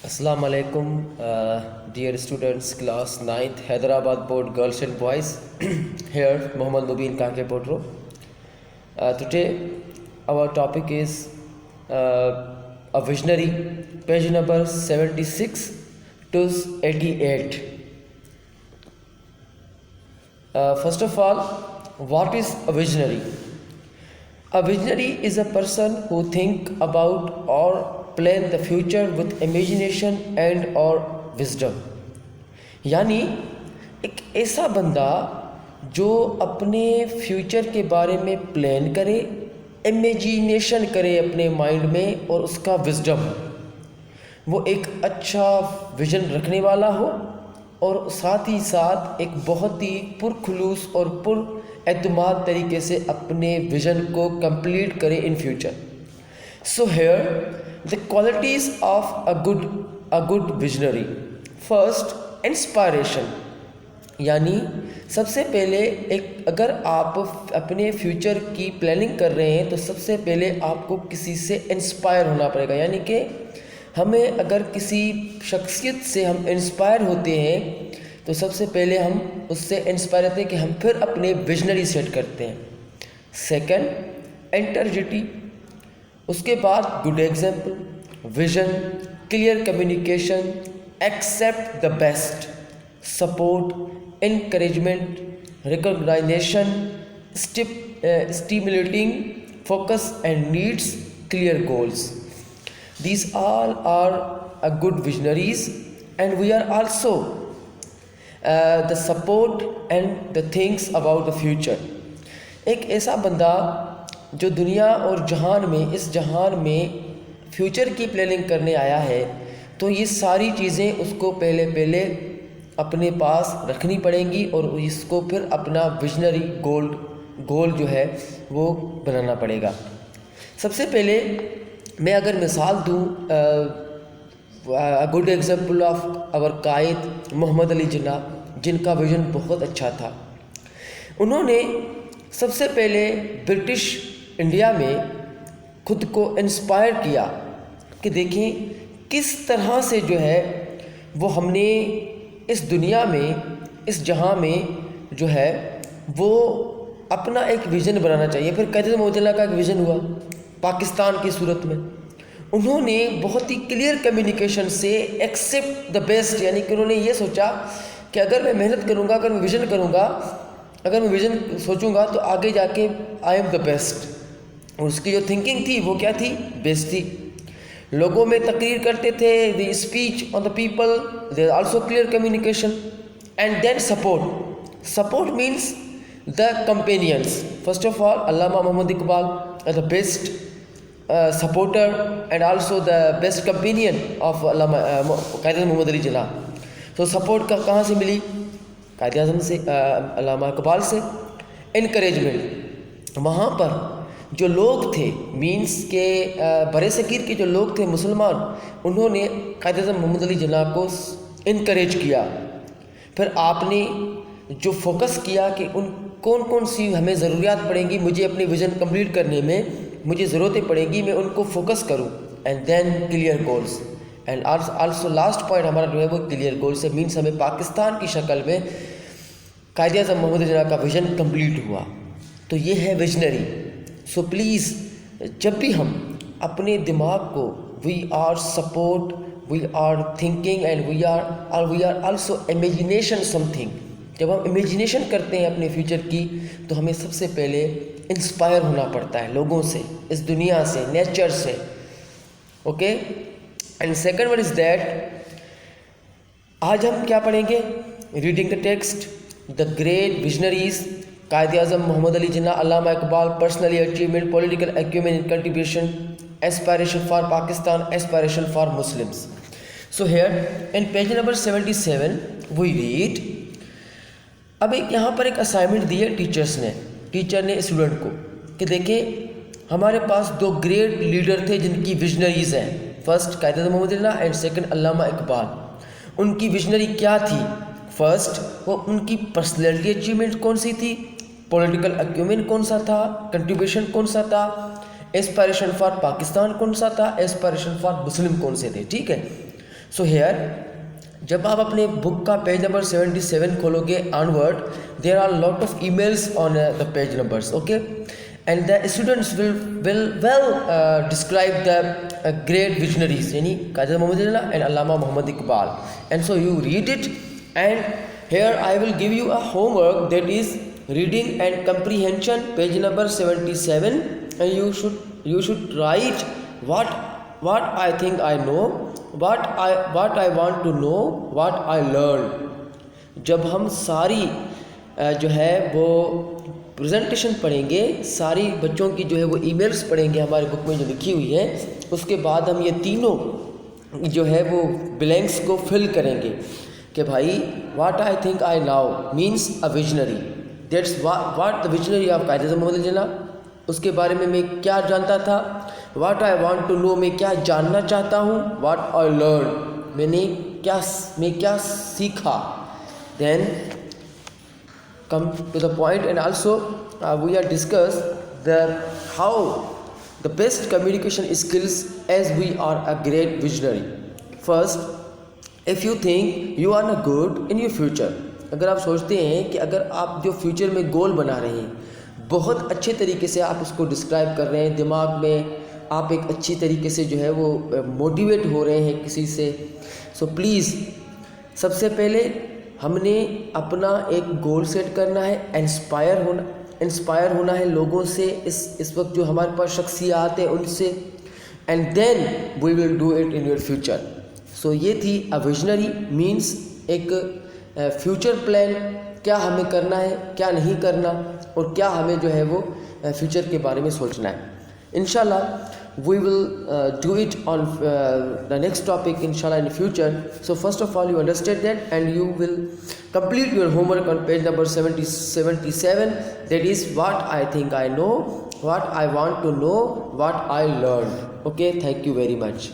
Assalamu alaikum, dear students, class 9th, Hyderabad board, girls and boys. Here, Muhammad Mubin Kake Potro. Today, our topic is a visionary, page number 76 to 88. First of all, what is a visionary? A visionary is a person who think about or plan the future with imagination and or wisdom. यानी एक ऐसा बंदा जो अपने future के बारे में plan करे, इमेजिनेशन करे अपने माइंड में और उसका विजडम, वो एक अच्छा विजन रखने वाला हो और साथ ही साथ एक बहुत ही पुरखुलूस और पुरएतमाद तरीके से अपने विजन को कंप्लीट करे in future. So here the qualities of a good visionary. First, inspiration. यानी सबसे पहले एक अगर आप अपने फ्यूचर की प्लानिंग कर रहे हैं तो सबसे पहले आपको किसी से इंस्पायर होना पड़ेगा. यानी कि हमें अगर किसी शख्सियत से हम इंस्पायर होते हैं तो सबसे पहले हम उससे इंस्पायर होते हैं कि हम फिर अपने विजनरी सेट करते हैं. Second, integrity. उसके बाद good example, vision, clear communication, accept the best, support, encouragement, recognition, stimulating, focus and needs clear goals. These all are a good visionaries, and we are also the support and the things about the future. एक ऐसा बंदा जो दुनिया और जहान में इस जहान में फ्यूचर की प्लानिंग करने आया है, तो ये सारी चीज़ें उसको पहले अपने पास रखनी पड़ेंगी और इसको फिर अपना विजनरी गोल जो है वो बनाना पड़ेगा. सबसे पहले मैं अगर मिसाल दूँ, गुड एग्जाम्पल ऑफ आवर कायद मोहम्मद अली जिन्ना, जिनका विजन बहुत अच्छा था. उन्होंने सबसे पहले ब्रिटिश इंडिया में खुद को इंस्पायर किया कि देखें किस तरह से जो है वो हमने इस दुनिया में, इस जहां में जो है वो अपना एक विज़न बनाना चाहिए. फिर कायद मोहम्मद का एक विज़न हुआ पाकिस्तान की सूरत में. उन्होंने बहुत ही क्लियर कम्युनिकेशन से एक्सेप्ट द बेस्ट, यानी कि उन्होंने ये सोचा कि अगर मैं मेहनत करूँगा, अगर मैं विज़न करूँगा, अगर मैं विज़न सोचूंगा तो आगे जाके आई एम द बेस्ट. और उसकी जो थिंकिंग थी वो क्या थी? बेस्ट थी. लोगों में तकरीर करते थे, the speech on the people, there also clear communication. And then support. Support means the companions. First of all Allama Mohammad Iqbal the best supporter and also the best companion of Allama Quaid Mohammad Ali Jinnah. तो सपोर्ट का कहाँ से मिली? कायद आज़म से, अल्लामा इकबाल से. इनकरेजमेंट, वहाँ पर जो लोग थे, मीन्स के बरे सगीर के जो लोग थे मुसलमान, उन्होंने कायद आज़म मोहम्मद अली जिन्ना को इनकरेज किया. फिर आपने जो फोकस किया कि उन कौन सी हमें ज़रूरियात पड़ेंगी, मुझे अपने विज़न कंप्लीट करने में मुझे ज़रूरतें पड़ेंगी, मैं उनको फोकस करूं. And then clear goals. And also last point हमारा जो है वो क्लियर गोल से मीन्स हमें पाकिस्तान की शक्ल में कायद आज़म मोहम्मद अली जिन्ना का विज़न कंप्लीट हुआ. तो ये है विजनरी. सो प्लीज़ जब भी हम अपने दिमाग को we are support, we are thinking and we are also imagination something. जब हम इमेजिनेशन करते हैं अपने फ्यूचर की तो हमें सबसे पहले इंस्पायर होना पड़ता है लोगों से, इस दुनिया से, नेचर से. Okay. And second one is that आज हम क्या पढ़ेंगे? Reading the text, the great visionaries, Quaid Azam Mohammad Ali Jinnah, Allama Iqbal, personally achievement, political acumen in contribution, aspiration for Pakistan, aspiration for Muslims. So here in page number 77 we read. अब एक यहाँ पर एक असाइनमेंट दी है टीचर ने स्टूडेंट को कि देखिए हमारे पास दो ग्रेट लीडर थे जिनकी विजनरीज हैं. First Quaid Azam Mohammad Ali Jinnah and second Allama Iqbal. उनकी विजनरी क्या थी? फर्स्ट, वो उनकी पर्सनैलिटी अचीवमेंट कौन सी थी, पॉलिटिकल अक्यूमेन कौन सा था, कंट्रीब्यूशन कौन सा था, एस्पायरेशन फॉर पाकिस्तान कौन सा था, एस्पायरेशन फॉर मुस्लिम कौन से थे. ठीक है. सो हेयर जब आप अपने बुक का पेज नंबर 77 खोलोगे onward, there are lot of emails on the page numbers, okay, and the students will well describe the great visionaries, यानी Quaid Mohammad Jinnah and Allama Mohammad Iqbal, and so you read it, and here I will give you a homework that is reading and comprehension, page number 77, and you should write what I think I know, what I want to know, what I learned। जब हम सारी जो है वो presentation पढ़ेंगे, सारी बच्चों की जो है वो ईमेल्स पढ़ेंगे हमारी बुक में जो लिखी हुई है, उसके बाद हम ये तीनों जो है वो ब्लैंक्स को फिल करेंगे कि भाई what I think I now means a visionary, that's what the visionary of Quaid Mohammad Jinnah, उसके बारे में मैं क्या जानता था, what I want to know, मैं क्या जानना चाहता हूँ, व्हाट आई लर्न, मैं क्या सीखा। Then come to the point, and also we are discuss the how the best communication skills as we are a great visionary। First, if you think you are not good in your future, अगर आप सोचते हैं कि अगर आप जो future में गोल बना रहे हैं, बहुत अच्छे तरीके से आप उसको डिस्क्राइब कर रहे हैं, दिमाग में आप एक अच्छी तरीके से जो है वो मोटिवेट हो रहे हैं किसी से, सो प्लीज़ सबसे पहले हमने अपना एक गोल सेट करना है, इंस्पायर होना है लोगों से, इस वक्त जो हमारे पास शख्सियात हैं उनसे, and then we will do it in your future. So ये थी अ विजनरी मीन्स एक फ्यूचर प्लान, क्या हमें करना है, क्या नहीं करना, और क्या हमें जो है वो फ्यूचर के बारे में सोचना है। इंशाल्लाह we will do it on the next topic inshallah in the future. So first of all you understand that, and you will complete your homework on page number 77, that is what I think I know, what I want to know, what I learned, okay, thank you very much.